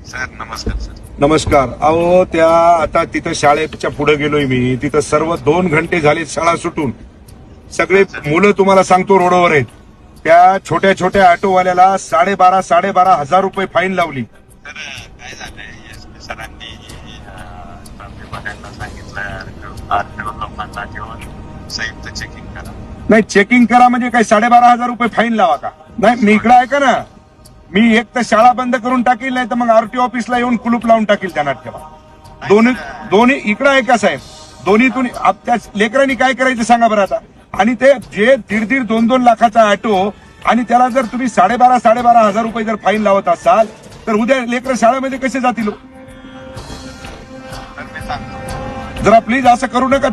Sir नमस्कार sir. नमस्कार. अहो त्या आता तिथं शाळेच्या पुढे गेलोय मी. तिथं सर्व 2 घंटे झाले शाळा सुटून. सगळे मुलं तुम्हाला सांगतो रोडवर आहेत. त्या छोट्या छोट्या ऑटोवाल्याला 12,500 रुपये फाईन लावली. तर काय झालंय एसपी सरांनी विभागांना सांगितलं आरटीओ लोकांना घेऊन संयुक्त चेकिंग करा. नाही, चेकिंग करा म्हणजे काय 12,500 रुपये फाईन लावा का? नाही, मी इकडं ऐका ना, मी एक तर शाळा बंद करून टाकील, नाही तर मग आरटीओ ऑफिसला येऊन कुलूप लावून टाकील त्या नाट्याला. दोन्ही इकडं ऐका साहेब, दोन्हीतून त्या लेकरांनी काय करायचं सांगा बरं आता. आणि ते जे 1.5-2 लाखाचा ऑटो आणि त्याला जर तुम्ही 12,500 रुपये जर फाईन लावत असाल तर उद्या लेकर शाळेमध्ये कसे जातील? तर मी सांगतो जरा प्लीज असं करू नका.